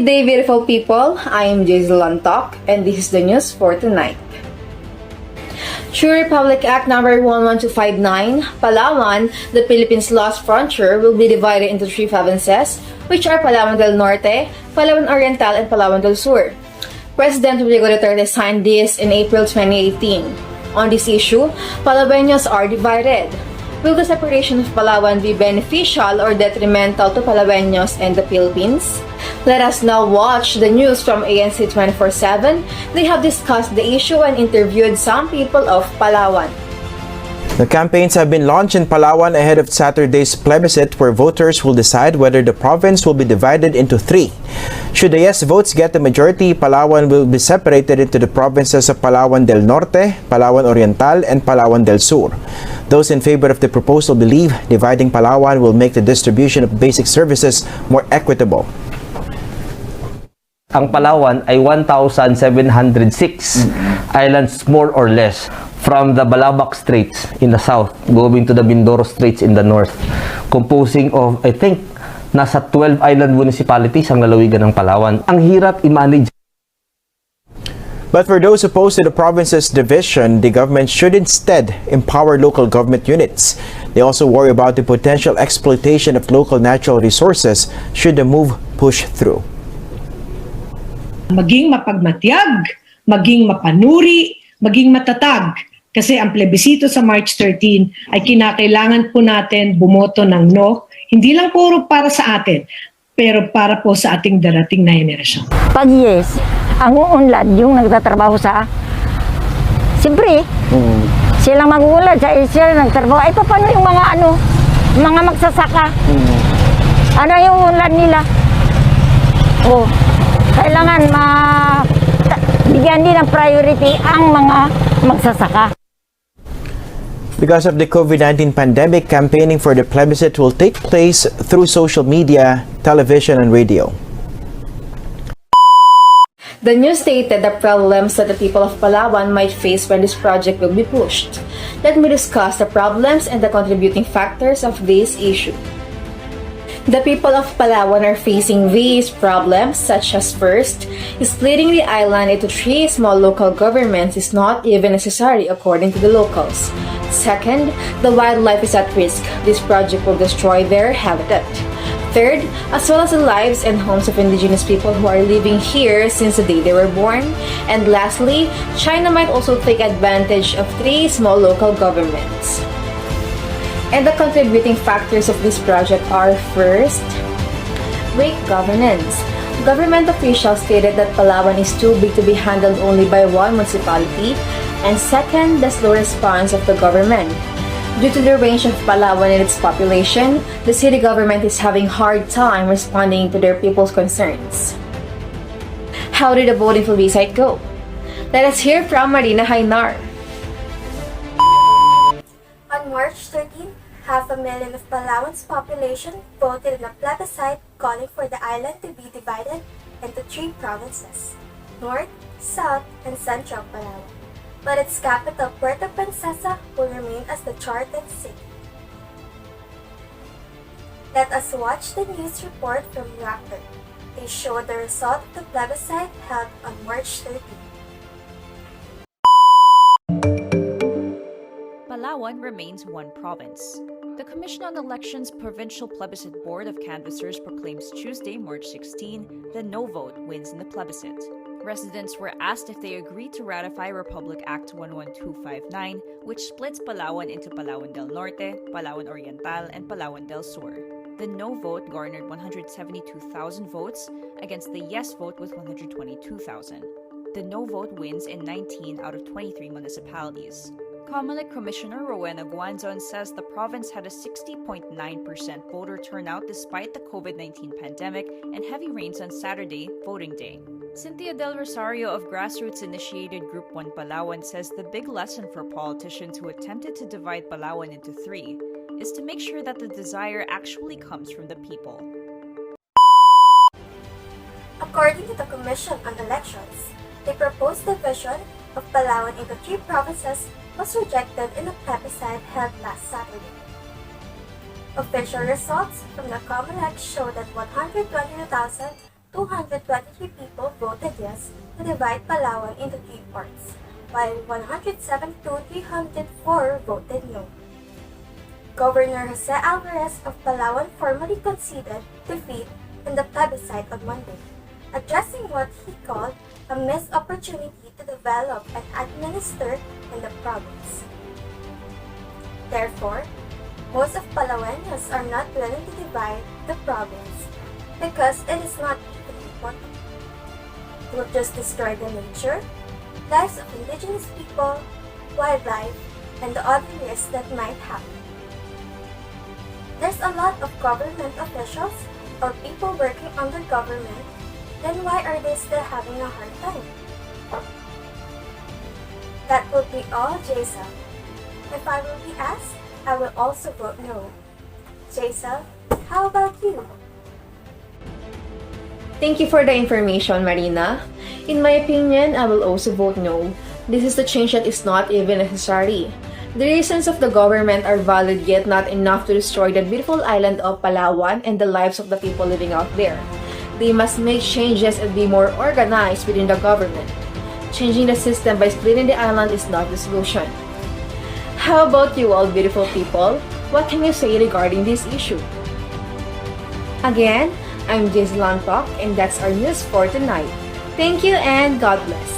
Good day, beautiful people. I am Jazel Lantok, and this is the news for tonight. Through Republic Act number 11259, Palawan, the Philippines' lost frontier, will be divided into 3 provinces, which are Palawan del Norte, Palawan Oriental, and Palawan del Sur. President Rodrigo Duterte signed this in April 2018. On this issue, Palaweños are divided. Will the separation of Palawan be beneficial or detrimental to Palaweños and the Philippines? Let us now watch the news from ANC 24/7. They have discussed the issue and interviewed some people of Palawan. The campaigns have been launched in Palawan ahead of Saturday's plebiscite, where voters will decide whether the province will be divided into 3. Should the yes votes get the majority, Palawan will be separated into the provinces of Palawan del Norte, Palawan Oriental, and Palawan del Sur. Those in favor of the proposal believe dividing Palawan will make the distribution of basic services more equitable. Ang Palawan ay 1,706 islands more or less, from the Balabac Straits in the south going to the Mindoro Straits in the north, composing of, I think, nasa 12 island municipalities ang lalawigan ng Palawan. Ang hirap i-manage. But for those opposed to the province's division, the government should instead empower local government units. They also worry about the potential exploitation of local natural resources should the move push through. Maging mapagmatyag, maging mapanuri, maging matatag. Kasi ang plebisito sa March 13 ay kinakailangan po natin bumoto ng no, hindi lang puro para sa atin, pero para po sa ating darating na henerasyon. Pag yes, ang uunlad yung nagtatrabaho sa, siyempre, silang mag-uunlad, sila nagtatrabaho. Ay, paano yung mga magsasaka? Ano yung uunlad nila? Kailangan bigyan din ng priority ang mga magsasaka. Because of the COVID-19 pandemic, campaigning for the plebiscite will take place through social media, television, and radio. The news stated the problems that the people of Palawan might face when this project will be pushed. Let me discuss the problems and the contributing factors of this issue. The people of Palawan are facing these problems, such as first, splitting the island into 3 small local governments is not even necessary according to the locals. Second, the wildlife is at risk. This project will destroy their habitat. Third, as well as the lives and homes of indigenous people who are living here since the day they were born. And lastly, China might also take advantage of 3 small local governments. And the contributing factors of this project are first, weak governance. Government officials stated that Palawan is too big to be handled only by 1 municipality, and second, the slow response of the government. Due to the range of Palawan and its population, the city government is having hard time responding to their people's concerns. How did the voting plebiscite go? Let us hear from Marina Hainar. On March 13, 500,000 of Palawan's population voted in a plebiscite calling for the island to be divided into 3 provinces, North, South, and Central Palawan. But its capital, Puerto Princesa, will remain as the chartered city. Let us watch the news report from Raptor. They show the result of the plebiscite held on March 13. Palawan remains 1 province. The Commission on Elections Provincial Plebiscite Board of Canvassers proclaims Tuesday, March 16, the no vote wins in the plebiscite. Residents were asked if they agree to ratify Republic Act 11259, which splits Palawan into Palawan del Norte, Palawan Oriental, and Palawan del Sur. The no vote garnered 172,000 votes against the yes vote with 122,000. The no vote wins in 19 out of 23 municipalities. Comelec Commissioner Rowena Guanzon says the province had a 60.9% voter turnout despite the COVID-19 pandemic and heavy rains on Saturday, voting day. Cynthia Del Rosario of grassroots-initiated Group 1 Palawan says the big lesson for politicians who attempted to divide Palawan into 3 is to make sure that the desire actually comes from the people. According to the Commission on Elections, the proposed division of Palawan into 3 provinces was rejected in a plebiscite held last Saturday. Official results from the COMELEC show that 122,000 223 people voted yes to divide Palawan into 3 parts, while 107 to 304 voted no. Governor Jose Alvarez of Palawan formally conceded defeat in the plebiscite on Monday, addressing what he called a missed opportunity to develop and administer in the province. Therefore, most of Palaweños are not willing to divide the province because it is not even important. It will just destroy the nature, lives of indigenous people, wildlife, and the other risks that might happen. There's a lot of government officials or people working under government, then why are they still having a hard time? That would be all, Jason. If I will be asked, I will also vote no. Jason, how about you? Thank you for the information, Marina. In my opinion, I will also vote no. This is the change that is not even necessary. The reasons of the government are valid yet not enough to destroy the beautiful island of Palawan and the lives of the people living out there. They must make changes and be more organized within the government. Changing the system by splitting the island is not the solution. How about you all beautiful people? What can you say regarding this issue? Again, I'm Jaiselan Tok, and that's our news for tonight. Thank you and God bless.